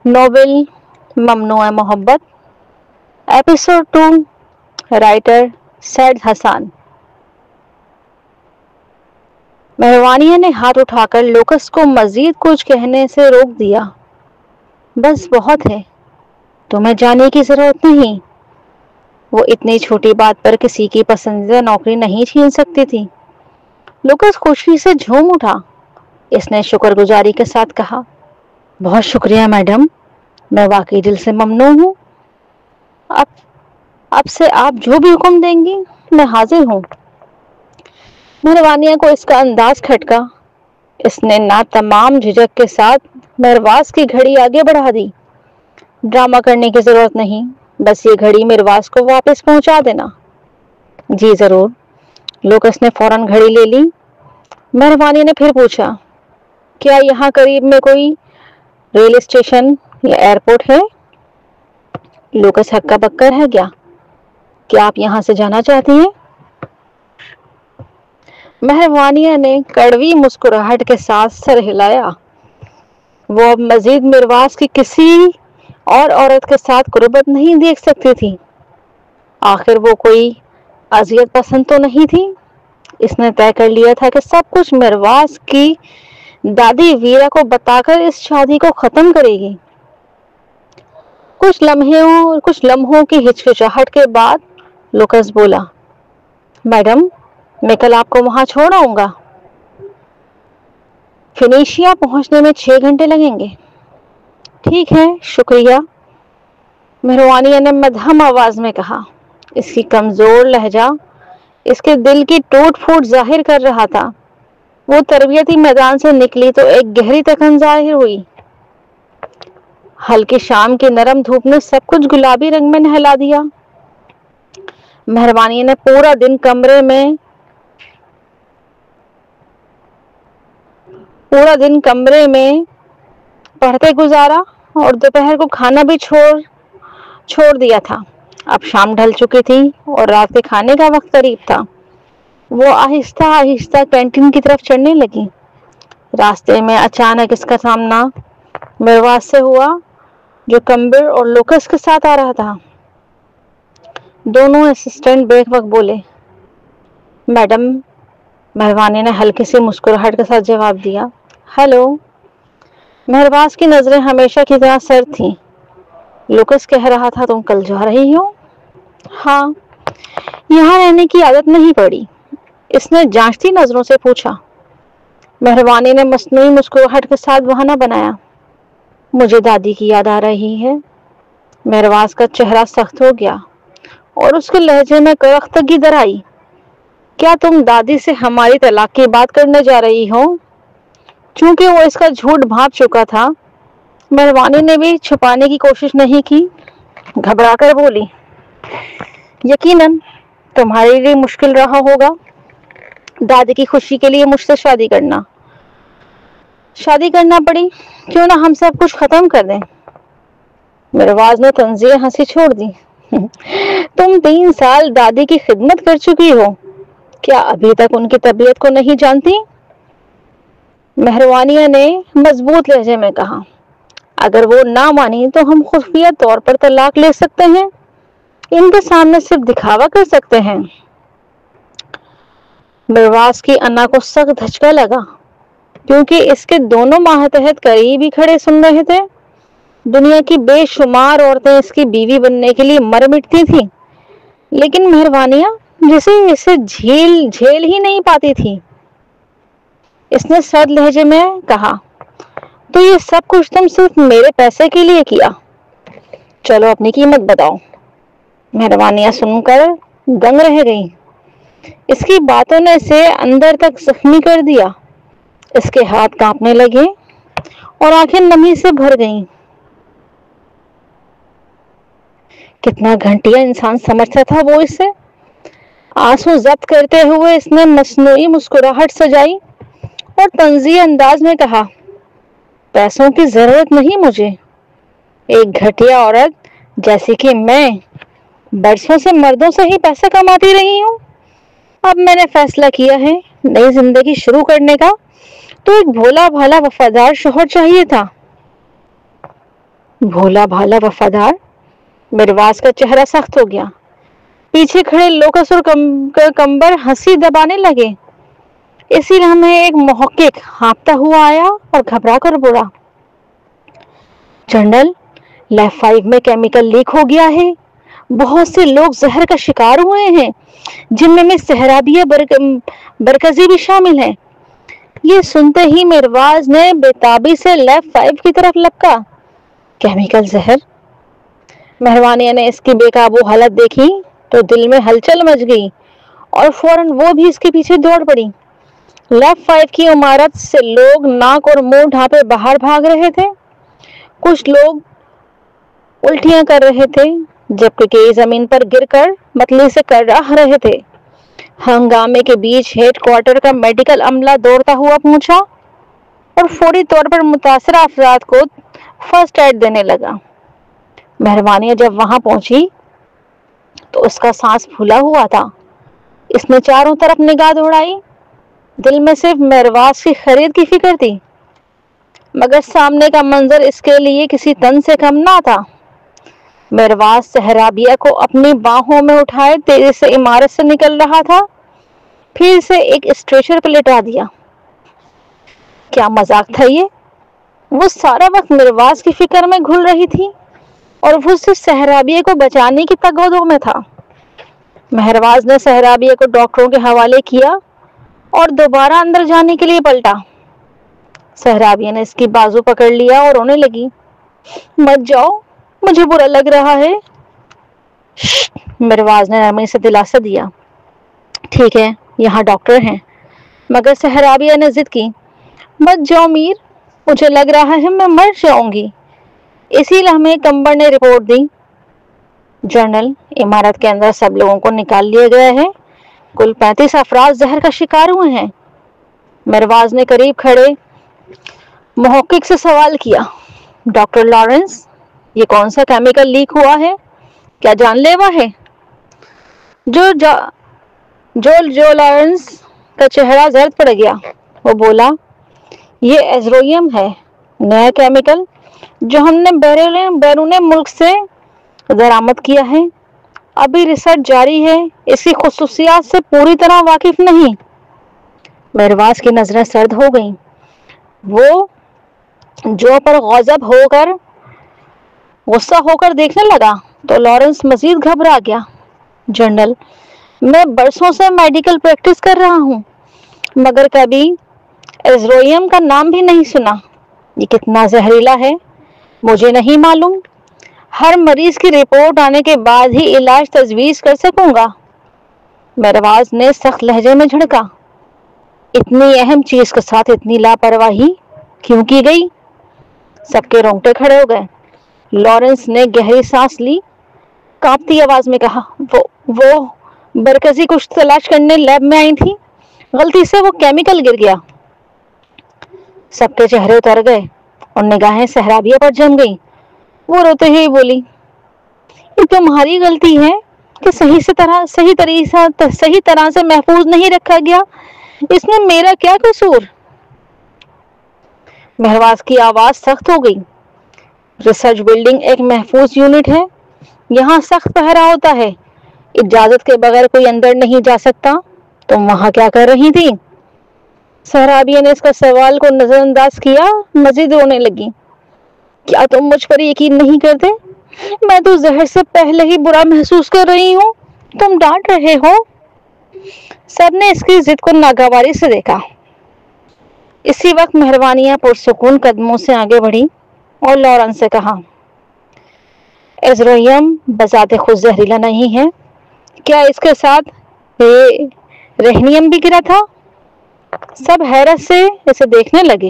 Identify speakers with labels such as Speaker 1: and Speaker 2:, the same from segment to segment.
Speaker 1: Novel ممنوع محبت episode 2 writer سید حسان۔ مہروانیہ نے ہاتھ اٹھا کر لوکس کو مزید کچھ کہنے سے روک دیا۔ بس بہت ہے، تمہیں جانے کی ضرورت نہیں۔ وہ اتنی چھوٹی بات پر کسی کی پسندیدہ نوکری نہیں چھین سکتی تھی۔ لوکس خوشی سے جھوم اٹھا۔ اس نے شکر گزاری کے ساتھ کہا، بہت شکریہ میڈم، میں واقعی دل سے ممنون ہوں۔ اب سے آپ جو بھی حکم دیں گی میں حاضر ہوں۔ مہروانیہ کو اس کا انداز کھٹکا۔ اس نے نہ تمام جھجک کے ساتھ مہرواز کی گھڑی آگے بڑھا دی۔ ڈرامہ کرنے کی ضرورت نہیں، بس یہ گھڑی مہرواز کو واپس پہنچا دینا۔ جی ضرور۔ لوکس نے فوراً گھڑی لے لی۔ مہروانیہ نے پھر پوچھا، کیا یہاں قریب میں کوئی ریل اسٹیشن یا ایئرپورٹ ہے؟ لوکس ہکا بکا رہ گیا۔ کیا آپ یہاں سے جانا چاہتی ہیں؟ مہروانیہ نے کڑوی مسکراہٹ کے ساتھ سر ہلایا۔ وہ اب مزید مہرواز کی کسی اور عورت کے ساتھ قربت نہیں دیکھ سکتی تھی۔ آخر وہ کوئی اذیت پسند تو نہیں تھی۔ اس نے طے کر لیا تھا کہ سب کچھ مہرواز کی دادی ویرا کو بتا کر اس شادی کو ختم کرے گی۔ کچھ لمحوں کی ہچکچاہٹ کے بعد لوکس بولا، میڈم میں کل آپ کو وہاں چھوڑ آؤں گا۔ فینیشیا پہنچنے میں 6 گھنٹے لگیں گے۔ ٹھیک ہے، شکریہ، مہروانیہ نے مدھم آواز میں کہا۔ اس کی کمزور لہجہ اس کے دل کی ٹوٹ پھوٹ ظاہر کر رہا تھا۔ وہ تربیتی میدان سے نکلی تو ایک گہری تکن ظاہر ہوئی۔ ہلکی شام کی نرم دھوپ نے سب کچھ گلابی رنگ میں نہلا دیا۔ مہروانیہ نے پورا دن کمرے میں پڑھتے گزارا اور دوپہر کو کھانا بھی چھوڑ دیا تھا۔ اب شام ڈھل چکی تھی اور رات کے کھانے کا وقت قریب تھا۔ وہ آہستہ آہستہ کینٹین کی طرف چڑھنے لگی۔ راستے میں اچانک اس کا سامنا مہرواز سے ہوا، جو کمبر اور لوکس کے ساتھ آ رہا تھا۔ دونوں اسسٹنٹ بیک وقت بولے، میڈم۔ مہروانیہ نے ہلکی سی مسکراہٹ کے ساتھ جواب دیا، ہیلو۔ مہرواز کی نظریں ہمیشہ کی طرح سرد تھیں۔ لوکس کہہ رہا تھا تم کل جا رہی ہو؟ ہاں، یہاں رہنے کی عادت نہیں پڑی، اس نے جانچتی نظروں سے پوچھا۔ مہروانی نے مصنوعی مسکراہٹ کے ساتھ بہانہ بنایا، مجھے دادی کی یاد آ رہی ہے۔ مہرواز کا چہرہ سخت ہو گیا اور اس کے لہجے میں کرختگی در آئی۔ کیا تم دادی سے ہماری طلاق کی بات کرنے جا رہی ہو؟ چونکہ وہ اس کا جھوٹ بھانپ چکا تھا، مہروانی نے بھی چھپانے کی کوشش نہیں کی۔ گھبرا کر بولی، یقیناً تمہارے لیے مشکل رہا ہوگا دادی کی خوشی کے لیے مجھ سے شادی کرنا پڑی، کیوں نہ ہم سب کچھ ختم کر دیں۔ مہرواز نے طنزیہ ہنسی چھوڑ دی، تم 3 سال دادی کی خدمت کر چکی ہو، کیا ابھی تک ان کی طبیعت کو نہیں جانتی؟ مہروانیہ نے مضبوط لہجے میں کہا، اگر وہ نہ مانی تو ہم خفیہ طور پر طلاق لے سکتے ہیں، ان کے سامنے صرف دکھاوا کر سکتے ہیں۔ مہرواز کی انا کو سخت دھچکا لگا، کیونکہ اس کے دونوں ماتحت قریب ہی کھڑے سن رہے تھے۔ دنیا کی بے شمار عورتیں اس کی بیوی بننے کے لیے مر مٹتی تھی، لیکن مہروانیہ جسے اسے جھیل ہی نہیں پاتی تھی۔ اس نے سرد لہجے میں کہا، تو یہ سب کچھ تم صرف میرے پیسے کے لیے کیا؟ چلو اپنی قیمت بتاؤ۔ مہروانیہ سن کر دنگ رہ گئی۔ اس کی باتوں نے اسے اندر تک زخمی کر دیا۔ اس کے ہاتھ کانپنے لگے اور آنکھیں نمی سے بھر گئیں۔ کتنا گھنٹیا انسان سمجھتا تھا وہ اسے۔ آنسو ضبط کرتے ہوئے اس نے مصنوعی مسکراہٹ سجائی اور طنزیہ انداز میں کہا، پیسوں کی ضرورت نہیں مجھے۔ ایک گھٹیا عورت جیسے کہ میں برسوں سے مردوں سے ہی پیسہ کماتی رہی ہوں۔ اب میں نے فیصلہ کیا ہے نئی زندگی شروع کرنے کا، تو ایک بھولا بھالا وفادار شوہر چاہیے تھا۔ بھولا بھالا وفادار۔ مرواز کا چہرہ سخت ہو گیا۔ پیچھے کھڑے لوکس اور کمبر ہنسی دبانے لگے۔ اسی لمحے ایک محقق ہانپتا ہوا آیا اور گھبرا کر بولا، جنرل، لیب 5 میں کیمیکل لیک ہو گیا ہے۔ بہت سے لوگ زہر کا شکار ہوئے ہیں، جن میں سہرابیہ برکزی بھی شامل ہے۔ یہ سنتے ہی مرواز نے بےتابی سے لیب 5 کی طرف لپکا۔ کیمیکل زہر؟ مہروانیہ نے اس کی بے قابو حالت دیکھی تو دل میں ہلچل مچ گئی اور فوراً وہ بھی اس کے پیچھے دوڑ پڑی۔ لیب 5 کی عمارت سے لوگ ناک اور منہ ڈھانپے باہر بھاگ رہے تھے۔ کچھ لوگ الٹیاں کر رہے تھے، جبکہ کئی زمین پر گر کر متلی سے کراہ رہے تھے۔ ہنگامے کے بیچ ہیڈ کوارٹر کا میڈیکل عملہ دوڑتا ہوا پہنچا اور فوری طور پر متاثرہ افراد کو فرسٹ ایڈ دینے لگا۔ مہروانیہ جب وہاں پہنچی تو اس کا سانس پھولا ہوا تھا۔ اس نے چاروں طرف نگاہ دوڑائی، دل میں صرف مرواز کی خرید کی فکر تھی، مگر سامنے کا منظر اس کے لیے کسی تن سے کم نہ تھا۔ مرواز سہرابیہ کو اپنی باہوں میں اٹھائے تیزی سے عمارت سے نکل رہا تھا، پھر اسے ایک اسٹریچر پہ لٹا دیا۔ کیا مذاق تھا یہ؟ وہ سارا وقت مرواز کی فکر میں گھل رہی تھی اور وہ صرف سہرابیہ کو بچانے کی تگ و دو میں تھا۔ مہرواز نے سہرابیہ کو ڈاکٹروں کے حوالے کیا اور دوبارہ اندر جانے کے لیے پلٹا۔ سہرابیہ نے اس کی بازو پکڑ لیا اور رونے لگی۔ مت جاؤ، مجھے برا لگ رہا ہے۔ مرواز نے نرمی سے دلاسا دیا۔ ٹھیک ہے، یہاں ڈاکٹر ہیں۔ مگر سہرابیہ نے ضد کی۔ مت جاؤ میر، مجھے لگ رہا ہے میں مر جاؤں گی۔ اسی لمحے کمبر نے رپورٹ دی، جنرل، عمارت کے اندر سب لوگوں کو نکال لیا گیا ہے۔ کل 35 افراد زہر کا شکار ہوئے ہیں۔ مرواز نے قریب کھڑے محقق سے سوال کیا، ڈاکٹر لارنس، یہ کون سا کیمیکل لیک ہوا ہے؟ کیا جان لیوا ہے؟ جو لارنس کا چہرہ زرد پڑ گیا۔ وہ بولا، یہ ایزرویم ہے، نیا کیمیکل جو ہم نے بیرون ملک سے درآمد کیا ہے۔ ابھی ریسرچ جاری ہے، اس کی خصوصیات سے پوری طرح واقف نہیں۔ مرواز کی نظریں سرد ہو گئیں۔ وہ جو پر غصہ ہو کر دیکھنے لگا تو لارنس مزید گھبرا گیا۔ جنرل، میں برسوں سے میڈیکل پریکٹس کر رہا ہوں، مگر کبھی ایزرویم کا نام بھی نہیں سنا۔ یہ کتنا زہریلا ہے مجھے نہیں معلوم۔ ہر مریض کی رپورٹ آنے کے بعد ہی علاج تجویز کر سکوں گا۔ مرواز نے سخت لہجے میں جھڑکا، اتنی اہم چیز کے ساتھ اتنی لاپرواہی کیوں کی گئی؟ سب کے رونگٹے کھڑے ہو گئے۔ لارنس نے گہری سانس لی، کانپتی آواز میں کہا، وہ برکزی کچھ تلاش کرنے لیب میں آئی تھی، غلطی سے وہ کیمیکل گر گیا۔ سب کے چہرے اتر گئے اور نگاہیں سہرابیہ پر جم گئیں۔ وہ روتے ہوئے بولی، یہ تمہاری غلطی ہے کہ صحیح طرح سے محفوظ نہیں رکھا گیا۔ اس میں میرا کیا قصور؟ مہرواز کی آواز سخت ہو گئی۔ ریسرچ بلڈنگ ایک محفوظ یونٹ ہے، یہاں سخت پہرا ہوتا ہے، اجازت کے بغیر کوئی اندر نہیں جا سکتا۔ تم وہاں کیا کر رہی تھی؟ سہرابیہ نے اس کا سوال کو نظر انداز کیا، مزید رونے لگی۔ کیا تم مجھ پر یقین نہیں کرتے؟ میں تو زہر سے پہلے ہی برا محسوس کر رہی ہوں، تم ڈانٹ رہے ہو۔ سب نے اس کی ضد کو ناگواری سے دیکھا۔ اسی وقت مہروانیہ پرسکون قدموں سے آگے بڑھی اور لارنس سے کہا، ایزرویم بذات خود زہریلا نہیں ہے، کیا اس کے ساتھ رہنیم بھی گرا تھا؟ سب حیرت سے اسے دیکھنے لگے۔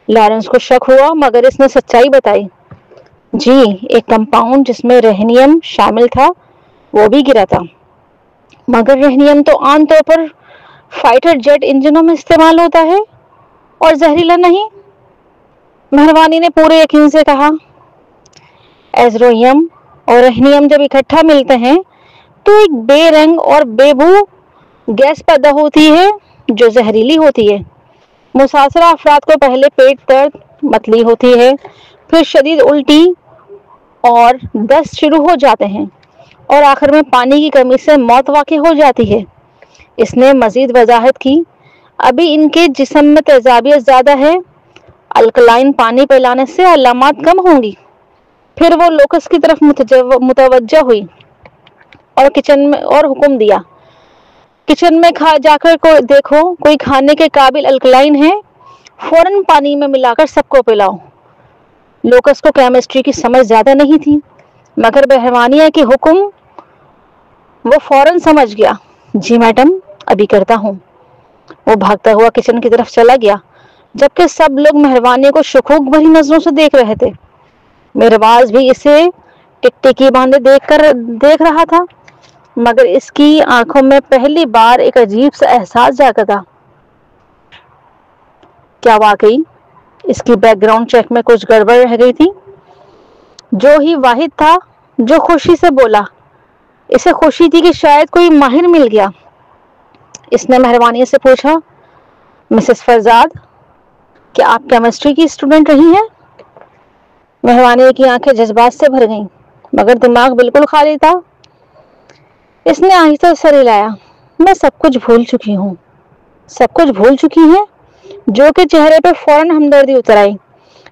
Speaker 1: لارنس کو شک ہوا مگر اس نے سچائی بتائی، جی، ایک کمپاؤنڈ جس میں رہنیم شامل تھا وہ بھی گرا تھا، مگر رہنیم تو عام طور پر فائٹر جیٹ انجنوں میں استعمال ہوتا ہے اور زہریلا نہیں۔ مہروانی نے پورے یقین سے کہا، ایزرویم اور رہنیم جب اکٹھا ملتے ہیں تو ایک بے رنگ اور بے بو گیس پیدا ہوتی ہے جو زہریلی ہوتی ہے۔ مسافرہ افراد کو پہلے پیٹ درد، متلی ہوتی ہے، پھر شدید الٹی اور دست شروع ہو جاتے ہیں اور آخر میں پانی کی کمی سے موت واقع ہو جاتی ہے۔ اس نے مزید وضاحت کی، ابھی ان کے جسم میں تیزابیت زیادہ ہے، الکلائن پانی پلانے سے علامات کم ہوں گی۔ پھر وہ لوکس کی طرف متوجہ ہوئی اور کچن میں اور حکم دیا، کچن میں جا کر دیکھو کوئی کھانے کے قابل الکلائن ہے، فوراً پانی میں ملا کر سب کو پلاؤ۔ لوکس کو کیمسٹری کی سمجھ زیادہ نہیں تھی، مگر بہروانیہ کے حکم وہ فوراً سمجھ گیا۔ جی میڈم، ابھی کرتا ہوں۔ وہ بھاگتا ہوا کچن کی طرف چلا گیا، جبکہ سب لوگ مہربانی کو شکوک بھری نظروں سے دیکھ رہے تھے۔ مہرباز بھی اسے ٹکٹکی باندھے دیکھ رہا تھا، مگر اس کی آنکھوں میں پہلی بار ایک عجیب سا احساس جاگا تھا۔ کیا واقعی اس کی بیک گراؤنڈ چیک میں کچھ گڑبڑ رہ گئی تھی؟ جو ہی واحد تھا جو خوشی سے بولا۔ اسے خوشی تھی کہ شاید کوئی ماہر مل گیا۔ اس نے مہربانی سے پوچھا، مسز فرزاد، کیا آپ کیمسٹری کی اسٹوڈنٹ رہی ہیں؟ مہربانی کی آنکھیں جذبات سے بھر گئیں، مگر دماغ بالکل خالی تھا۔ اس نے آہستہ سر ہلایا، میں سب کچھ بھول چکی ہوں۔ سب کچھ بھول چکی ہیں؟ جو کہ چہرے پہ فوراً ہمدردی اتر آئی۔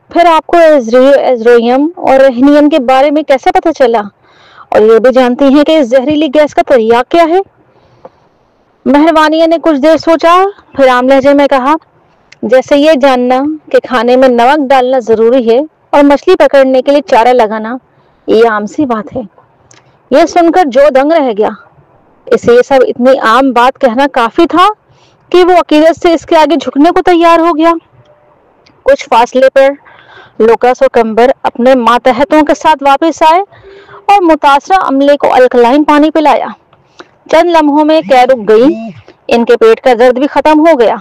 Speaker 1: پھر آپ کو ایزرویم اور رہنیم کے بارے میں کیسے پتہ چلا؟ اور یہ بھی جانتی ہیں کہ اس زہریلی گیس کا تریاق کیا ہے؟ مہربانی نے کچھ دیر سوچا، پھر عام لہجے میں کہا، جیسے یہ جاننا کہ کھانے میں نمک ڈالنا ضروری ہے اور مچھلی پکڑنے کے لیے چارہ لگانا یہ عام سی بات ہے۔ یہ سن کر جو دنگ رہ گیا۔ اسے یہ سب اتنی عام بات کہنا کافی تھا کہ وہ عقیدت سے اس کے آگے جھکنے کو تیار ہو گیا۔ کچھ فاصلے پر لوکس اور کمبر اپنے ماتحتوں کے ساتھ واپس آئے اور متاثرہ عملے کو الکلائن پانی پلایا۔ چند لمحوں میں کہہ رک گئی، ان کے پیٹ کا درد بھی ختم ہو گیا۔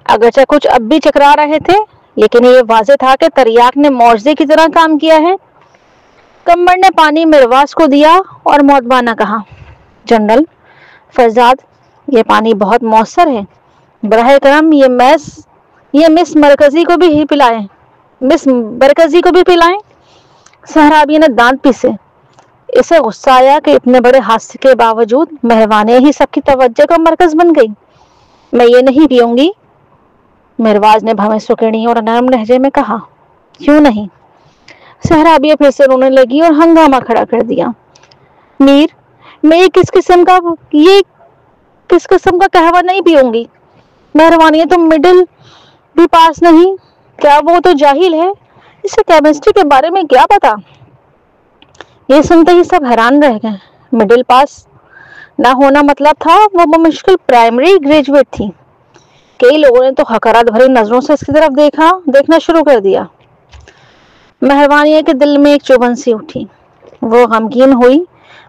Speaker 1: اگرچہ کچھ اب بھی چکرا رہے تھے، لیکن یہ واضح تھا کہ تریاق نے معجزے کی طرح کام کیا ہے۔ کمبر نے پانی مرواز کو دیا اور مؤدبانہ کہا، جنرل فرزاد، یہ پانی بہت مؤثر ہے، براہ کرم یہ مس مرکزی کو بھی پلائیں۔ مس برکزی کو بھی پلائیں۔ صحرابی نے دانت پیسے۔ اسے غصہ آیا کہ اتنے بڑے حادثے کے باوجود مہربانی ہی سب کی توجہ کا مرکز بن گئی۔ میں یہ نہیں پیوں گی، مرواز نے بھویں سکیڑی اور نرم لہجے میں کہا۔ کیوں نہیں؟ صحرابیہ پھر سے رونے لگی اور ہنگامہ کھڑا کر دیا۔ میر، میں یہ کس قسم کا قہوہ نہیں پیوں گی۔ مہربانی تم مڈل بھی پاس نہیں، کیا وہ تو جاہل ہے، اسے کیمسٹری کے بارے میں کیا پتا؟ یہ سنتے ہی سب حیران رہ گئے۔ مڈل پاس نہ ہونا مطلب تھا وہ بمشکل پرائمری گریجویٹ تھی۔ کئی لوگوں نے تو حقارت بھری نظروں سے اس کی طرف دیکھنا شروع کر دیا۔ مہربانی کے دل میں ایک چبھن سی اٹھی۔ وہ غمگین ہوئی،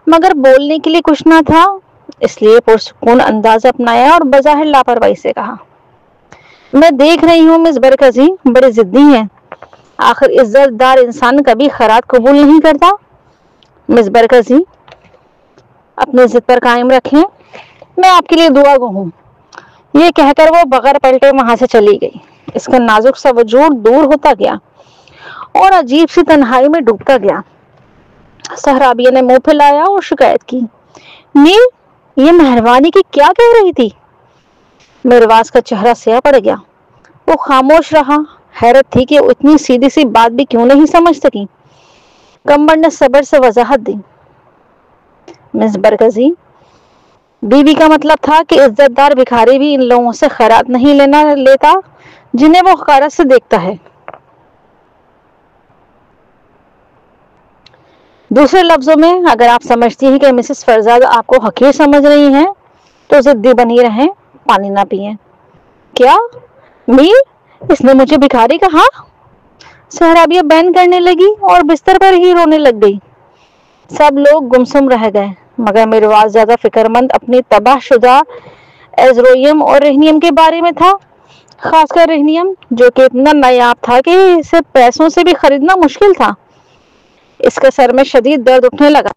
Speaker 1: مگر بولنے کے لیے کچھ نہ تھا، اس لیے پرسکون انداز اپنایا اور بظاہر لاپرواہی سے کہا، میں دیکھ رہی ہوں مس برکزی بڑے ضدی ہیں، آخر عزت دار انسان کبھی خیرات قبول نہیں کرتا۔ مس برکزی، اپنی ضد پر قائم رکھیں، میں آپ کے لیے دعا گو ہوں۔ یہ کہہ کر وہ بغیر پلٹے وہاں سے چلی گئی۔ اس کا نازک سا وجود دور ہوتا گیا اور عجیب سی تنہائی میں ڈوبتا گیا۔ صحرابیہ نے منہ پھیلایا اور شکایت کی، میر، یہ مہربانی کی کیا کہہ رہی تھی؟ مرواز کا چہرہ سیاہ پڑ گیا۔ وہ خاموش رہا، حیرت تھی کہ وہ اتنی سیدھی سی بات بھی کیوں نہیں سمجھ سکی۔ کمبر نے صبر سے وضاحت دی، مس برکزی، بیوی کا مطلب تھا کہ عزت دار بھکاری بھی ان لوگوں سے خیرات نہیں لیتا جنہیں وہ حقارت سے دیکھتا ہے۔ دوسرے لفظوں میں، اگر آپ سمجھتی ہیں کہ مسز فرزاد آپ کو حقیر سمجھ رہی ہیں تو ضدی بنی رہیں، پانی نہ پئیں۔ کیا؟ میر، اس نے مجھے بھکاری کہا؟ صحرابیہ بین کرنے لگی اور بستر پر ہی رونے لگ گئی۔ سب لوگ گمسم رہ گئے، مگر مرواز زیادہ فکر مند اپنی تباہ شدہ ایزرویم اور رہنیم کے بارے میں تھا، خاص کر رہنیم جو کہ اتنا نایاب تھا کہ اسے پیسوں سے بھی خریدنا مشکل تھا۔ اس کے سر میں شدید درد اٹھنے لگا۔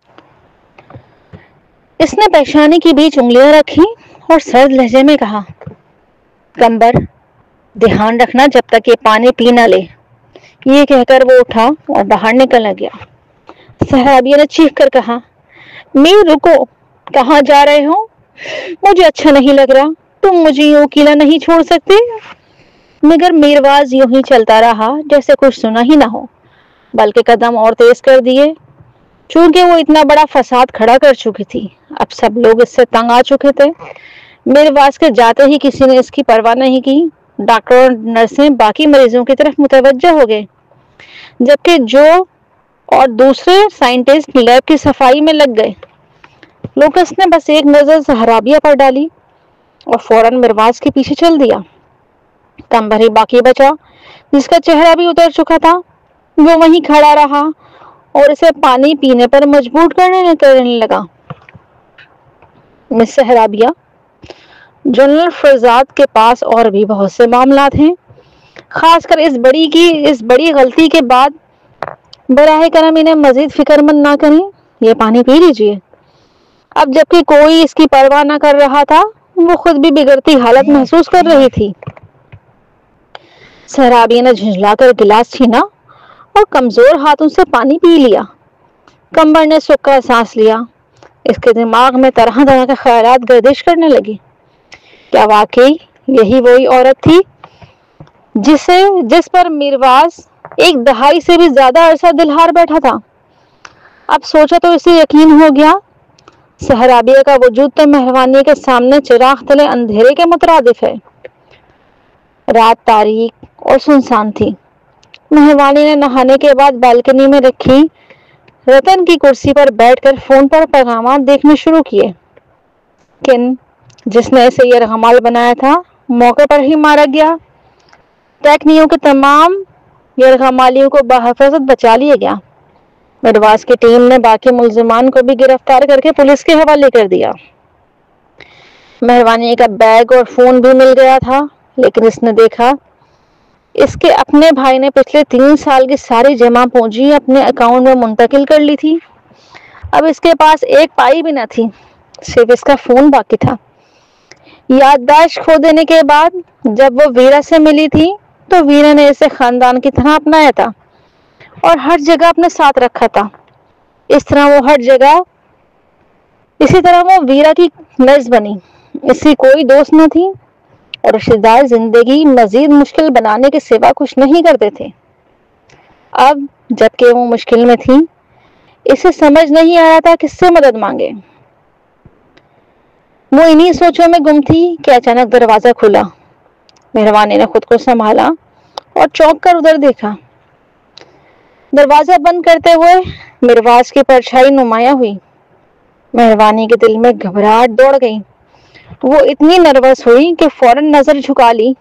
Speaker 1: اس نے پیشانی کے بیچ انگلیاں رکھی اور سرد لہجے میں کہا، کمبر، دھیان رکھنا جب تک یہ پانی پی نہ لے، یہ کہہ کر وہ اٹھا اور باہر نکلنے گیا۔ صحابیہ نے چیخ کر کہا، میر رکو، کہاں جا رہے ہو؟ مجھے اچھا نہیں لگ رہا، تم مجھے یوں اکیلا نہیں چھوڑ سکتے۔ مگر میرواز یوں ہی چلتا رہا جیسے کچھ سنا ہی نہ ہو، بلکہ قدم اور تیز کر دیے۔ چونکہ وہ اتنا بڑا فساد کھڑا کر چکی تھی، اب سب لوگ اس سے تنگ آ چکے تھے۔ میرواز کے جاتے ہی کسی نے اس کی پرواہ نہیں کی۔ ڈاکٹر اور نرسیں باقی مریضوں کی طرف متوجہ ہو گئے، جبکہ جو اور دوسرے سائنٹسٹ لیب کی صفائی میں لگ گئے۔ لوکس نے بس ایک نظر صحابیہ پر ڈالی اور فوراً میرواز کے پیچھے چل دیا۔ تنبر ہی باقی بچا، جس کا چہرہ بھی اتر چکا تھا۔ وہ وہیں کھڑا رہا اور اسے پانی پینے پر مجبور کرنے لگا۔ مس صحابیہ، جنرل فرزاد کے پاس اور بھی بہت سے معاملات ہیں، خاص کر اس بڑی غلطی کے بعد براہ کرم انہیں مزید فکر مند نہ کریں۔ یہ پانی پی لیجئے۔ اب جبکہ کوئی اس کی پرواہ نہ کر رہا تھا، وہ خود بھی بگڑتی حالت محسوس کر رہی تھی۔ صحابیہ نے جھنجھلا کر گلاس چھینا اور کمزور ہاتھوں سے پانی پی لیا۔ کمبر نے سکا سانس لیا۔ اس کے دماغ میں طرح طرح کے خیالات گردش کرنے لگی۔ کیا واقعی یہی وہی عورت تھی جس پر میرواز ایک دہائی سے بھی زیادہ عرصہ دلہار بیٹھا تھا؟ اب سوچا تو اسے یقین ہو گیا، صحابیہ کا وجود تو مہروانی کے سامنے چراغ تلے اندھیرے کے مترادف ہے۔ رات تاریک اور سنسان تھی۔ مہروانی نے نہانے کے بعد بالکنی میں رکھی رتن کی کرسی پر بیٹھ کر فون پر پیغامات دیکھنے شروع کیے۔ جس نے اسے یرغمال بنایا تھا موقع پر ہی مارا گیا۔ ٹیکنیوں کے تمام یرغمالیوں کو بحفاظت بچا لیا گیا۔ میرواز کی ٹیم نے باقی ملزمان کو بھی گرفتار کر کے پولیس کے حوالے کر دیا۔ مہروانی کا بیگ اور فون بھی مل گیا تھا، لیکن اس نے دیکھا اس کے اپنے بھائی نے پچھلے 3 سال کی ساری جمع پونجی اپنے اکاؤنٹ میں منتقل کر لی تھی۔ اب اس کے پاس ایک پائی بھی نہ تھی، صرف اس کا فون باقی تھا۔ یادداشت کھو دینے کے بعد جب وہ ویرا سے ملی تھی تو ویرا نے اسے خاندان کی طرح اپنایا تھا اور ہر جگہ اپنے ساتھ رکھا تھا۔ اسی طرح وہ ویرا کی نرس بنی۔ اس کی کوئی دوست نہ تھی اور رشتہ دار زندگی مزید مشکل بنانے کے سوا کچھ نہیں کرتے تھے۔ اب جبکہ وہ مشکل میں تھی، اسے سمجھ نہیں آیا تھا کس سے مدد مانگے۔ وہ انہی سوچوں میں گم تھی کہ اچانک دروازہ کھلا۔ مہروانی نے خود کو سنبھالا اور چونک کر ادھر دیکھا۔ دروازہ بند کرتے ہوئے میرواز کی پرچھائی نمایاں ہوئی۔ مہروانی کے دل میں گھبراہٹ دوڑ گئی۔ وہ اتنی نروس ہوئی کہ فوراً نظر جھکا لی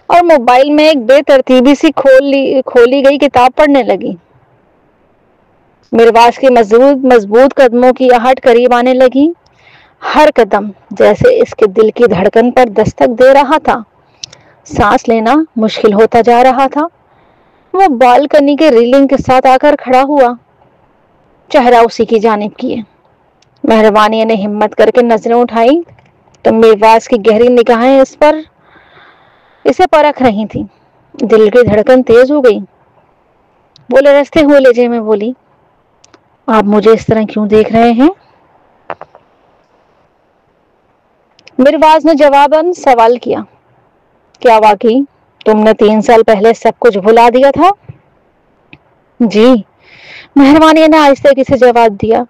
Speaker 1: اور موبائل میں ایک بے ترتیبی سی کھولی گئی کتاب پڑھنے لگی۔ میرواز کی مضبوط قدموں کی آہٹ قریب آنے لگی۔ ہر قدم جیسے اس کے دل کی دھڑکن پر دستک دے رہا تھا۔ سانس لینا مشکل ہوتا جا رہا تھا۔ وہ بالکنی کے ریلنگ کے ساتھ آ کر کھڑا ہوا، چہرہ اسی کی جانب کیے۔ مہروانی نے ہمت کر کے نظریں اٹھائی تو میرواز کی گہری نگاہیں اسے پرکھ رہی تھیں۔ دل کی دھڑکن تیز ہو گئی۔ وہ لرزتے ہوئے لہجے میں بولی، آپ مجھے اس طرح کیوں دیکھ رہے ہیں؟ میرواز نے جواباً سوال کیا، کیا واقعی تم نے 3 سال پہلے سب کچھ بھلا دیا تھا؟ جی، مہروانی نے آہستگی سے جواب دیا۔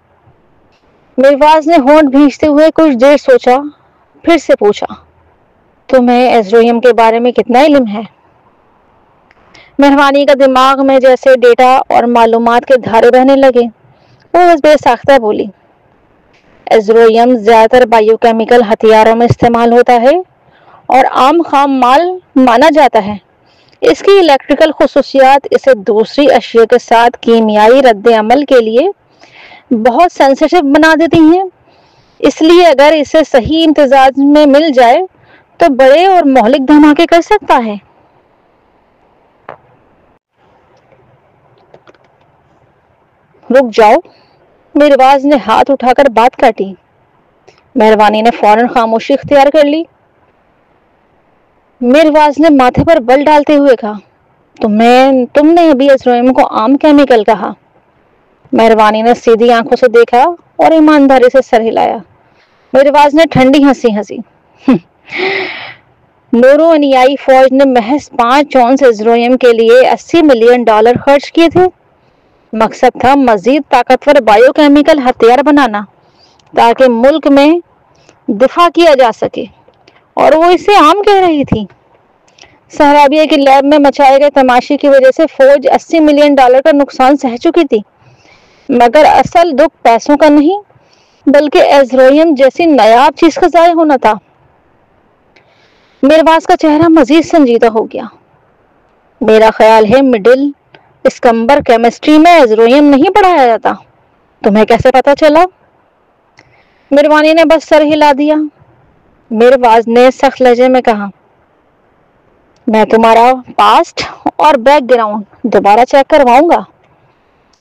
Speaker 1: میرواز نے ہونٹ بھینچتے ہوئے کچھ دیر سوچا، پھر سے پوچھا، تمہیں ایزرویم کے بارے میں کتنا علم ہے؟ مہروانی کا دماغ میں جیسے ڈیٹا اور معلومات کے دھارے بہنے لگے۔ وہ بس بے ساختہ بولی، ایزرویم زیادہ تر بائیو کیمیکل ہتھیاروں میں استعمال ہوتا ہے اور عام خام مال مانا جاتا ہے۔ اس کی الیکٹریکل خصوصیات اسے دوسری اشیاء کے ساتھ کیمیائی رد عمل کے لیے بہت سینسٹیو بنا دیتی ہیں۔ اس لیے اگر اسے صحیح امتزاج میں مل جائے تو بڑے اور مہلک دھماکے کر سکتا ہے۔ رک جاؤ، میرواز نے ہاتھ اٹھا کر بات کاٹی۔ مہروانی نے فوراً خاموشی اختیار کر لی۔ میرواز نے ماتھے پر بل ڈالتے ہوئے کہا، تم نے ابھی اسرویم کو عام کیمیکل کہا؟ مہروانی نے سیدھی آنکھوں سے دیکھا اور ایمانداری سے سر ہلایا۔ مہرواز نے ٹھنڈی ہنسی ہنسی۔ نورو انیائی فوج نے محض 5 اونس اسرویم کے لیے $80 ملین خرچ کیے تھے۔ مقصد تھا مزید طاقتور بائیو کیمیکل ہتھیار بنانا تاکہ ملک میں دفاع کیا جا سکے، اور وہ اسے عام کہہ رہی تھی۔ سہرابیہ کی لیب میں مچائے گئے تماشے کی وجہ سے فوج $80 ملین کا نقصان سہ چکی تھی، مگر اصل دکھ پیسوں کا نہیں بلکہ اسرویم جیسی نایاب چیز کا ضائع ہونا تھا۔ مہرواز کا چہرہ مزید سنجیدہ ہو گیا۔ میرا خیال ہے مڈل اسکمبر کیمسٹری میں اسرویم نہیں پڑھایا جاتا۔ تمہیں کیسے پتا چلا؟ مہروانی نے بس سر ہلا دیا۔ مہرواز نے سخت لہجے میں کہا، میں تمہارا پاسٹ اور بیک گراؤنڈ دوبارہ چیک کرواؤں گا۔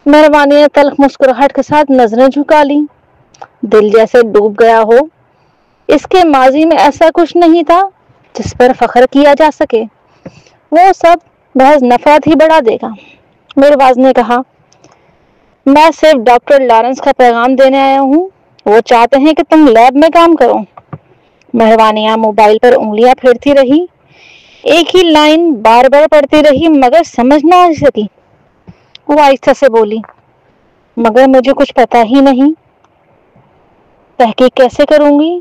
Speaker 1: مہروانی نے تلخ مسکراہٹ کے ساتھ نظریں جھکا لی، دل جیسے ڈوب گیا ہو۔ اس کے ماضی میں ایسا کچھ نہیں تھا جس پر فخر کیا جا سکے، وہ سب محض نفرت ہی بڑھا دے گا۔ مہرواز نے کہا، میں صرف ڈاکٹر لارنس کا پیغام دینے آیا ہوں، وہ چاہتے ہیں کہ تم لیب میں کام کرو۔ مہروانیاں موبائل پر انگلیاں پھیرتی رہی، ایک ہی لائن بار بار پڑھتی رہی مگر سمجھ نہ آ سکی۔ وہ آہستہ سے بولی، مگر مجھے کچھ پتا ہی نہیں، تحقیق کیسے کروں گی؟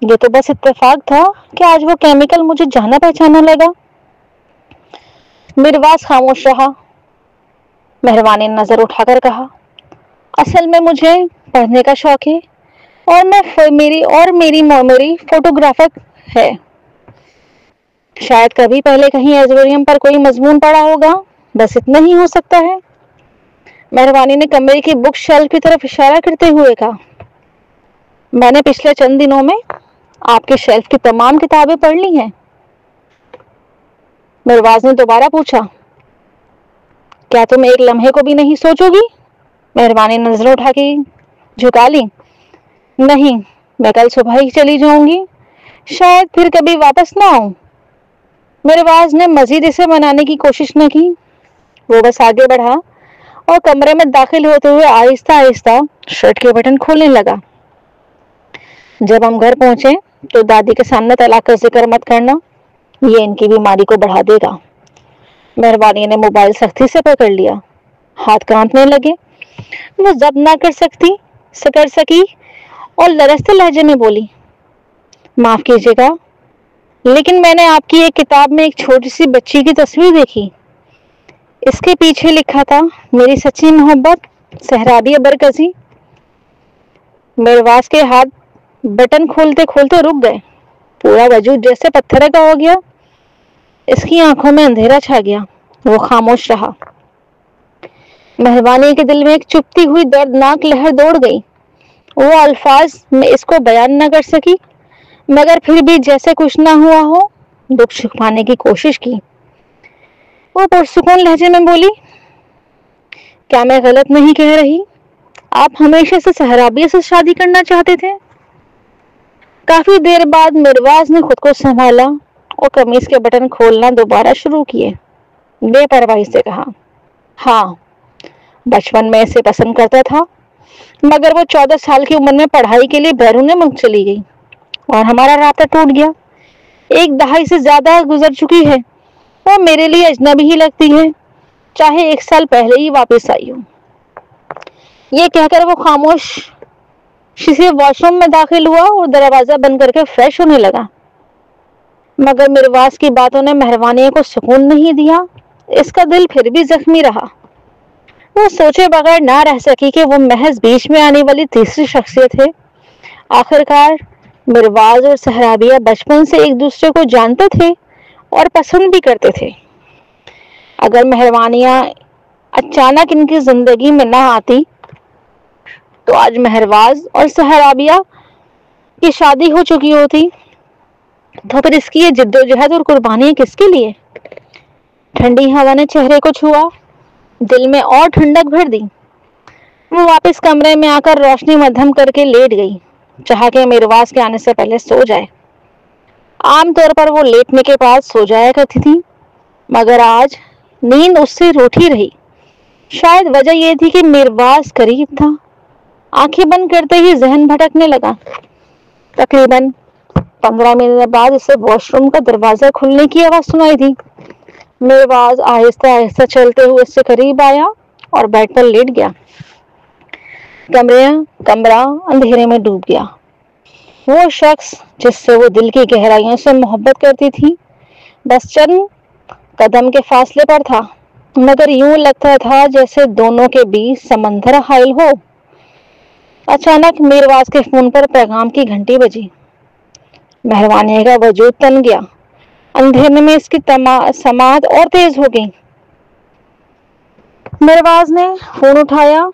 Speaker 1: یہ تو بس اتفاق تھا کہ آج وہ کیمیکل مجھے جانا پہچانا لگا۔ مہرواز خاموش رہا۔ مہروانی نے نظر اٹھا کر کہا، اصل میں مجھے پڑھنے کا شوق ہے اور میری میموری فوٹوگرافک ہے۔ شاید کبھی پہلے کہیں اسرویم پر کوئی مضمون پڑھا ہوگا، بس اتنا ہی ہو سکتا ہے۔ مہروانی نے کمرے کی بک شیلف کی طرف اشارہ کرتے ہوئے کہا، میں نے پچھلے چند دنوں میں آپ کی شیلف کی تمام کتابیں پڑھ لی ہیں۔ مہرواز نے دوبارہ پوچھا، کیا تم ایک لمحے کو بھی نہیں سوچو گی؟ مہروانی نے نظر اٹھا کے جھکا لی، نہیں، میں کل صبح ہی چلی جاؤں گی، شاید پھر کبھی واپس نہ آؤں۔ مہرواز نے مزید اسے منانے کی کوشش نہ کی، وہ بس آگے بڑھا اور کمرے میں داخل ہوتے ہوئے آہستہ آہستہ شرٹ کے بٹن کھولنے لگا۔ جب ہم گھر پہنچے تو دادی کے سامنے طلاق کا ذکر مت کرنا، یہ ان کی بیماری کو بڑھا دے گا۔ مہروانی نے موبائل سختی سے پکڑ لیا، ہاتھ کانپنے لگے۔ وہ ضبط نہ کر سکی اور لرزتے لہجے میں بولی، معاف کیجیے گا، لیکن میں نے آپ کی ایک کتاب میں ایک چھوٹی سی بچی کی تصویر دیکھی۔ اس کے پیچھے لکھا تھا، میری سچی محبت سہرابیہ برکزئی۔ مہرواز کے ہاتھ بٹن کھولتے کھولتے رک گئے، پورا وجود جیسے پتھر کا ہو گیا۔ اس کی آنکھوں میں اندھیرا چھا گیا، وہ خاموش رہا۔ مہروانی کے دل میں ایک چپتی ہوئی دردناک لہر دوڑ گئی، وہ الفاظ میں اس کو بیان نہ کر سکی، مگر پھر بھی جیسے کچھ نہ ہوا ہو دکھ چھپانے کی کوشش کی۔ وہ پرسکون لہجے میں بولی، کیا میں غلط نہیں کہہ رہی؟ آپ ہمیشہ سے سہرابیہ سے شادی کرنا چاہتے تھے؟ کافی دیر بعد مہرواز نے خود کو سنبھالا اور قمیص کے بٹن کھولنا دوبارہ شروع کیے۔ بے پرواہی سے کہا، ہاں، بچپن میں اسے پسند کرتا تھا، مگر وہ 14 سال کی عمر میں پڑھائی کے لیے بیرون ملک چلی گئی اور ہمارا رابطہ ٹوٹ گیا۔ 1 دہائی سے زیادہ گزر چکی ہے، وہ میرے لیے اجنبی ہی لگتی ہے، چاہے 1 سال پہلے ہی واپس آئی ہوں۔ یہ کہہ کر وہ خاموش سے واش روم میں داخل ہوا اور دروازہ بند کر کے فریش ہونے لگا۔ مگر مہرواز کی باتوں نے مہروانی کو سکون نہیں دیا، اس کا دل پھر بھی زخمی رہا۔ وہ سوچے بغیر نہ رہ سکی کہ وہ محض بیچ میں آنے والی تیسری شخصیت ہے۔ آخرکار مہرواز اور سہرابیہ بچپن سے ایک دوسرے کو جانتے تھے اور پسند بھی کرتے تھے۔ اگر مہروانیاں اچانک ان کی زندگی میں نہ آتی تو آج مہرواز اور سہرابیہ کی شادی ہو چکی ہوتی، تو پھر اس کی یہ جدوجہد اور قربانی کس کے لیے؟ ٹھنڈی ہوا نے چہرے کو چھوا، دل میں اور ٹھنڈک بھر دی۔ وہ واپس کمرے میں آ کر روشنی مدھم کر کے لیٹ گئی، چاہا کہ مہرواز کے آنے سے پہلے سو جائے۔ عام طور پر وہ لیٹنے کے بعد سو جایا کرتی تھی، مگر آج نیند اس سے روٹھی رہی۔ شاید وجہ یہ تھی کہ میرواز قریب تھا۔ آنکھیں بند کرتے ہی ذہن بھٹکنے لگا۔ تقریباً 15 منٹ بعد اسے واش روم کا دروازہ کھلنے کی آواز سنائی دی۔ میرواز آہستہ آہستہ چلتے ہوئے اس سے قریب آیا اور بیڈ پر لیٹ گیا۔ کمرہ اندھیرے میں ڈوب گیا۔ وہ شخص جس سے وہ دل کی گہرائیوں سے محبت کرتی تھی بس چند قدم کے فاصلے پر تھا، مگر یوں لگتا تھا جیسے دونوں کے بیچ سمندر حائل ہو۔ اچانک میرواز کے فون پر پیغام کی گھنٹی بجی۔ مہروانی کا وجود تن گیا۔ اندھیرے میں اس کی سماعت اور تیز ہو گئی۔ میرواز نے فون اٹھایا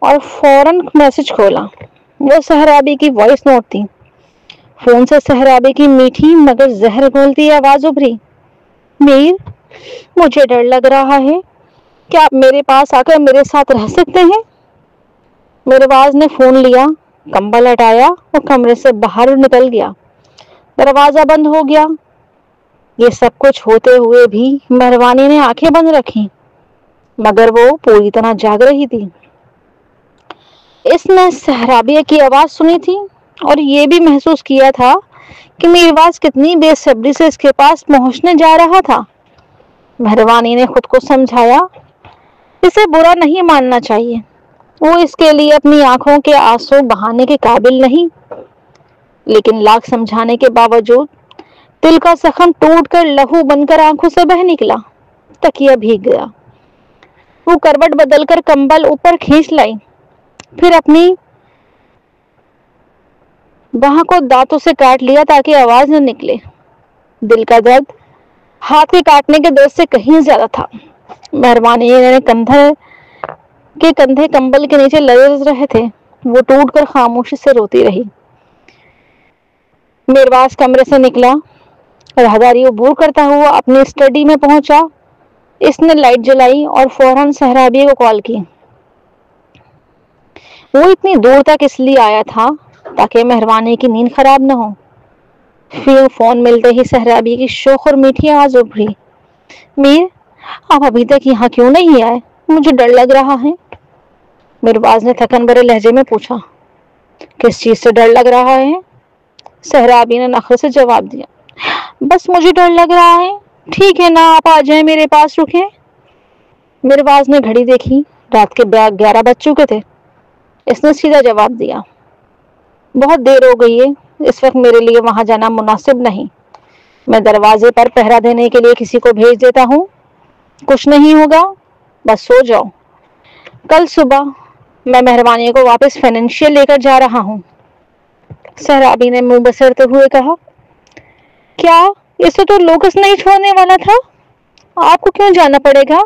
Speaker 1: اور فوراً میسج کھولا۔ وہ سہرابی کی وائس نوٹ تھی۔ فون سے سہرابی کی میٹھی مگر زہر گھولتی آواز ابھری۔ میر، مجھے ڈر لگ رہا ہے، کیا آپ میرے پاس آ کر میرے ساتھ رہ سکتے ہیں؟ میرواز نے فون لیا، کمبل ہٹایا اور کمرے سے باہر نکل گیا۔ دروازہ بند ہو گیا۔ یہ سب کچھ ہوتے ہوئے بھی مہروانی نے آنکھیں بند رکھی، مگر وہ پوری طرح جاگ رہی تھی۔ اس نے سہرابیہ کی آواز سنی تھی اور یہ بھی محسوس کیا تھا کہ میرواز کتنی بے صبری سے اس کے پاس پہنچنے جا رہا تھا۔ مہروانی نے خود کو سمجھایا، اسے برا نہیں ماننا چاہیے، وہ اس کے لیے اپنی آنکھوں کے آنسو بہانے کے قابل نہیں۔ لیکن لاکھ سمجھانے کے باوجود دل کا زخم ٹوٹ کر لہو بن کر آنکھوں سے بہہ نکلا۔ تکیہ بھیگ گیا۔ وہ کروٹ بدل کر کمبل اوپر کھینچ لائی، پھر اپنی باہ کو دانتوں سے کاٹ لیا تاکہ آواز نہ نکلے۔ دل کا درد ہاتھ کے کاٹنے کے درد سے کہیں زیادہ تھا۔ مہروانی نے کندھے کمبل کے نیچے لرز رہے تھے۔ وہ ٹوٹ کر خاموشی سے روتی رہی۔ میرواز کمرے سے نکلا، راہداری عبور کرتا ہوا اپنی اسٹڈی میں پہنچا۔ اس نے لائٹ جلائی اور فوراً سہرابیہ کو کال کی۔ وہ اتنی دور تک اس لیے آیا تھا تاکہ مہروانی کی نیند خراب نہ ہو۔ پھر فون ملتے ہی سہرابیہ کی شوخ اور میٹھی آواز ابھری۔ میر، آپ ابھی تک یہاں کیوں نہیں آئے؟ مجھے ڈر لگ رہا ہے۔ میرواز نے تھکن بھرے لہجے میں پوچھا۔ کس چیز سے ڈر لگ رہا ہے؟ سہرابیہ نے نخرے سے جواب دیا۔ بس مجھے ڈر لگ رہا ہے۔ ٹھیک ہے نا، آپ آ جائیں، میرے پاس رکیں۔ میرواز نے گھڑی دیکھی، رات کے 11 بج چکے تھے۔ اس نے سیدھا جواب دیا، بہت دیر ہو گئی ہے، اس وقت میرے لیے وہاں جانا مناسب نہیں۔ میں دروازے پر پہرا دینے کے لیے کسی کو بھیج دیتا ہوں۔ کچھ نہیں ہوگا، بس سو جاؤ۔ کل صبح میں مہروانی کو واپس فائنینشیل لے کر جا رہا ہوں۔ سہرابی نے منہ بسرتے ہوئے کہا، کیا اسے تو لوکس نہیں چھوڑنے والا تھا؟ آپ کو کیوں جانا پڑے گا؟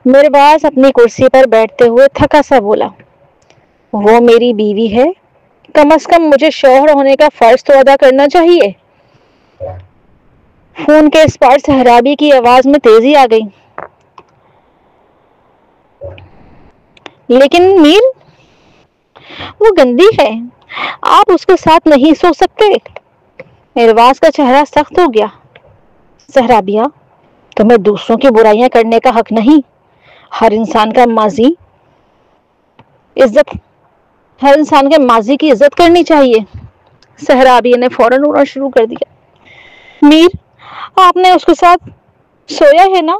Speaker 1: میرواز اپنی کرسی پر بیٹھتے ہوئے تھکا سا بولا، وہ میری بیوی ہے، کم از کم مجھے شوہر ہونے کا فرض تو ادا کرنا چاہیے۔ فون کے اس پار سہرابی کی آواز میں تیزی آ گئی۔ لیکن میر، وہ گندی ہے، آپ اس کے ساتھ نہیں سو سکتے۔ میرواز کا چہرہ سخت ہو گیا۔ سہرابیہ، تمہیں دوسروں کی برائیاں کرنے کا حق نہیں۔ ہر انسان کے ماضی کی عزت کرنی چاہیے۔ سہرابیہ نے فوراً رونا شروع کر دیا۔ میر، آپ نے اس کے ساتھ سویا ہے نا؟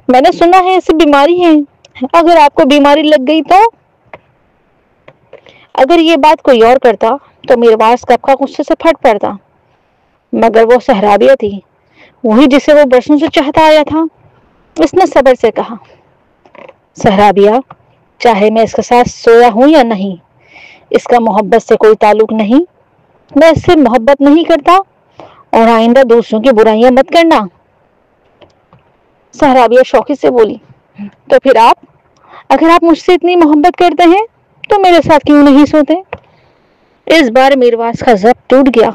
Speaker 1: میں نے سنا ہے اسے بیماری ہے۔ اگر آپ کو بیماری لگ گئی تو؟ اگر یہ بات کوئی اور کرتا تو میرواز کب کا غصے سے پھٹ پڑتا، مگر وہ سہرابیہ تھی، وہی جسے وہ برسوں سے چاہتا آیا تھا۔ اس نے صبر سے کہا، سہرابیہ، چاہے میں اس کے ساتھ سویا ہوں یا نہیں، اس کا محبت سے کوئی تعلق نہیں۔ میں اس سے محبت نہیں کرتا، اور آئندہ دوسروں کی برائیاں مت کرنا۔ سہرابیہ شوقی سے بولی، تو پھر اگر آپ مجھ سے اتنی محبت کرتے ہیں تو میرے ساتھ کیوں نہیں سوتے؟ اس بار میرواز کا ضبط ٹوٹ گیا۔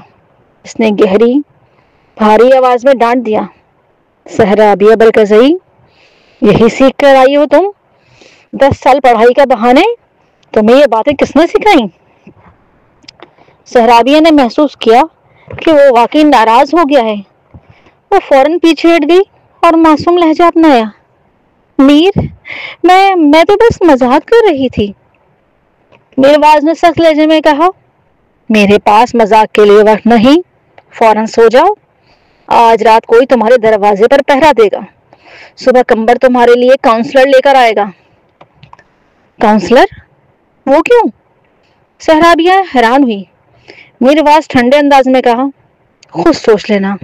Speaker 1: اس نے گہری بھاری آواز میں ڈانٹ دیا، سہرابیہ برکزئی، یہی سیکھ کر آئی ہو تم؟ 10 سال پڑھائی کا بہانے تمہیں یہ باتیں کس نے سکھائیں؟ سہرابیہ نے محسوس کیا کہ وہ واقعی ناراض ہو گیا ہے۔ وہ فوراً پیچھے ہٹ گئی اور معصوم لہجہ اپنایا۔ میر، میں تو بس مذاق کر رہی تھی، میرواز نے سخت لہجے میں کہا۔ میرے پاس مذاق کے لیے وقت نہیں، فوراً سو جاؤ، آج رات کوئی تمہارے دروازے پر پہرا دے گا، صبح کمبر تمہارے لیے کاؤنسلر لے کر آئے گا۔ کاؤنسلر؟ وہ کیوں؟ صحرابیہ حیران ہوئی۔ میرواز ٹھنڈے انداز میں کہا، خود سوچ لینا۔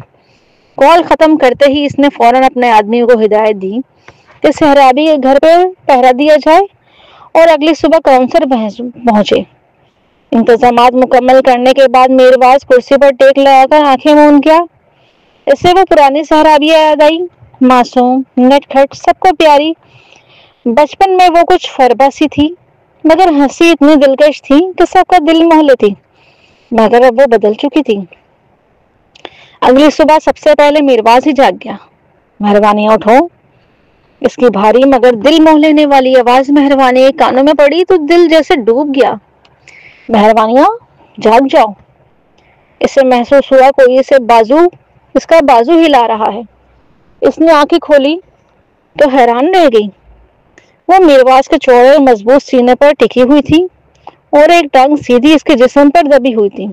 Speaker 1: کال ختم کرتے ہی اس نے فوراً اپنے آدمیوں کو ہدایت دی کہ صحرابی کے گھر پہ پہرا دیا جائے اور اگلی صبح کاؤنسلر پہنچے۔ انتظامات مکمل کرنے کے بعد میرواز کرسی پر ٹیک لگا کر آنکھیں مون گیا۔ اسے وہ پرانی صحرابیہ یاد آئی، معصوم، نٹ کھٹ، سب کو پیاری۔ بچپن میں وہ کچھ فربا سی تھی، مگر ہنسی اتنی دلکش تھی کہ سب کا دل موہ لیتی، مگر اب وہ بدل چکی تھی۔ اگلی صبح سب سے پہلے میرواز ہی جاگ گیا۔ مہربانیاں اٹھو۔ اس کی بھاری مگر دل موہ لینے والی آواز مہربانی کے کانوں میں پڑی تو دل جیسے ڈوب گیا۔ مہربانیاں جاگ جاؤ۔ اسے محسوس ہوا کوئی اس کا بازو ہلا رہا ہے۔ اس نے آنکھیں کھولی تو حیران رہ گئی۔ وہ میرواز کے چوڑے مضبوط سینے پر ٹکی ہوئی تھی اور ایک ٹانگ سیدھی اس کے جسم پر دبی ہوئی تھی،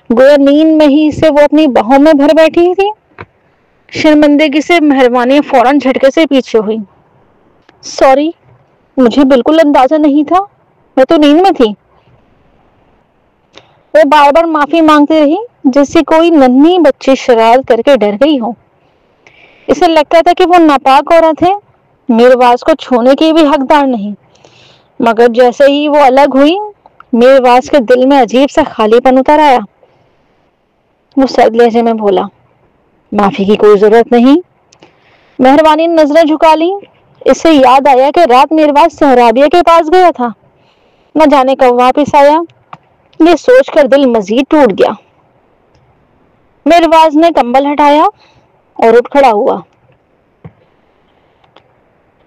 Speaker 1: گویا نیند میں ہی اسے وہ اپنی باہوں میں بھر بیٹھی تھی۔ شرمندگی سے مہربانی فوراً جھٹکے سے پیچھے ہوئی۔ سوری، مجھے بالکل اندازہ نہیں تھا، میں تو نیند میں تھی۔ وہ بار بار معافی مانگتی رہی جیسے کوئی ننھی بچی شرارت کر کے ڈر گئی ہو۔ اسے لگتا تھا کہ وہ ناپاک عورت ہے، میرواز کو چھونے کی بھی حقدار نہیں، مگر جیسے ہی وہ الگ ہوئی میرواز کے دل میں عجیب سا خالی پن اتر آیا۔ وہ سرد لہجے میں بولا، معافی کی کوئی ضرورت نہیں۔ مہربانی نے نظریں جھکا لی۔ اسے یاد آیا کہ رات میرواز صحرابیہ کے پاس گیا تھا، نہ جانے کب واپس آیا۔ یہ سوچ کر دل مزید ٹوٹ گیا۔ میرواز نے کمبل ہٹایا اور اٹھ کھڑا ہوا۔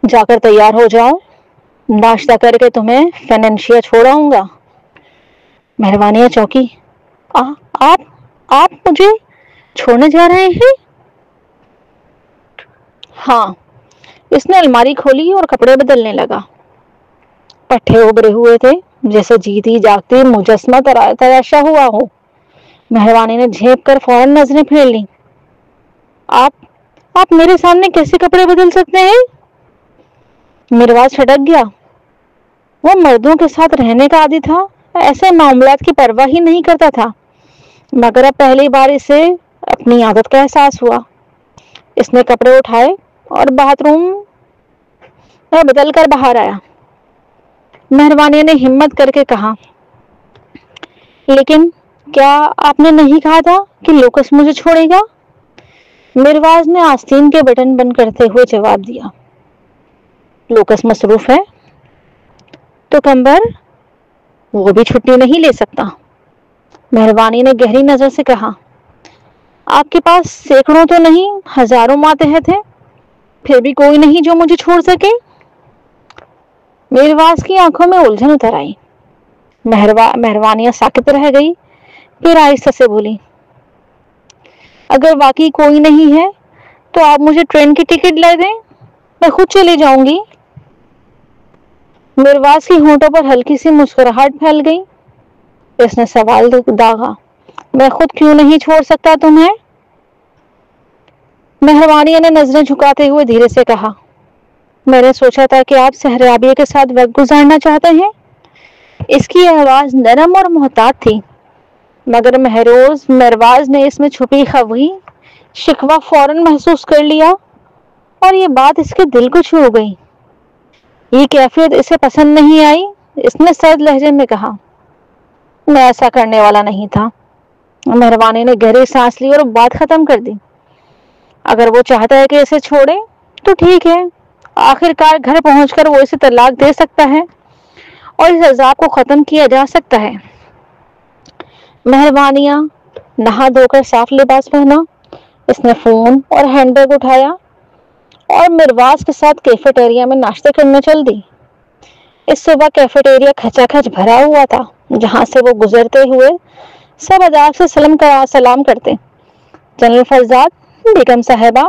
Speaker 1: جا کر تیار ہو جاؤ، ناشتہ کر کے تمہیں فیننشیا چھوڑاؤں گا۔ مہربانیاں چوکی۔ آپ مجھے چھوڑنے جا رہے ہیں؟ ہاں۔ اس نے الماری کھولی اور کپڑے بدلنے لگا۔ پٹھے ابھرے ہوئے تھے جیسے جیتی جاگتی مجسمہ تراشا ہوا ہو۔ مہربانی نے جھیپ کر فوراً نظریں پھیر لی۔ آپ میرے سامنے کیسے کپڑے بدل سکتے ہیں؟ میرواز چھٹک گیا۔ وہ مردوں کے ساتھ رہنے کا عادی تھا، ایسے معاملات کی پرواہ ہی نہیں کرتا تھا، مگر اب پہلی بار اسے اپنی عادت کا احساس ہوا۔ اس نے کپڑے اٹھائے اور باتھ روم میں بدل کر باہر آیا۔ مہربانی نے ہمت کر کے کہا، لیکن کیا آپ نے نہیں کہا تھا کہ لوکس مجھے چھوڑے گا؟ میرواز نے آستین کے بٹن بند کرتے ہوئے جواب دیا، لوکس مصروف ہے۔ تو کمبر؟ وہ بھی چھٹی نہیں لے سکتا۔ مہربانی نے گہری نظر سے کہا، آپ کے پاس سینکڑوں تو نہیں ہزاروں ماتحت ہیں، پھر بھی کوئی نہیں جو مجھے چھوڑ سکے۔ میرواز کی آنکھوں میں الجھن اتر آئی۔ مہربانیاں ساکت رہ گئی، پھر آہستہ سے بولی، اگر واقعی کوئی نہیں ہے تو آپ مجھے ٹرین کی ٹکٹ لے دیں، میں خود چلی جاؤں گی۔ میرواز کی ہونٹوں پر ہلکی سی مسکراہٹ پھیل گئی۔ اس نے سوال داغا، میں خود کیوں نہیں چھوڑ سکتا تمہیں؟ مہربانی نے نظریں جھکاتے ہوئے دھیرے سے کہا، میں نے سوچا تھا کہ آپ صحرابیہ کے ساتھ وقت گزارنا چاہتے ہیں۔ اس کی آواز نرم اور محتاط تھی، مگر مہرواز نے اس میں چھپی خفگی، شکوہ فوراً محسوس کر لیا اور یہ بات اس کے دل کو چھو گئی۔ یہ کیفیت اسے پسند نہیں آئی۔ اس نے سرد لہجے میں کہا، میں ایسا کرنے والا نہیں تھا۔ مہربانی نے گہری سانس لی اور بات ختم کر دی، اگر وہ چاہتا ہے کہ اسے چھوڑے تو ٹھیک ہے، آخر کار گھر پہنچ کر وہ اسے طلاق دے سکتا ہے اور اس عذاب کو ختم کیا جا سکتا ہے۔ مہربانیاں نہا دھو کر صاف لباس پہنا، اس نے فون اور ہینڈ بیگ اٹھایا اور میرواز کے ساتھ کیفیٹیریا میں ناشتہ کرنے چل دی۔ اس صبح کیفیٹیریا کھچا کھچ بھرا ہوا تھا، جہاں سے وہ گزرتے ہوئے سب اداب سے سلام کرتے، جنرل فرزاد، بیگم صاحبہ،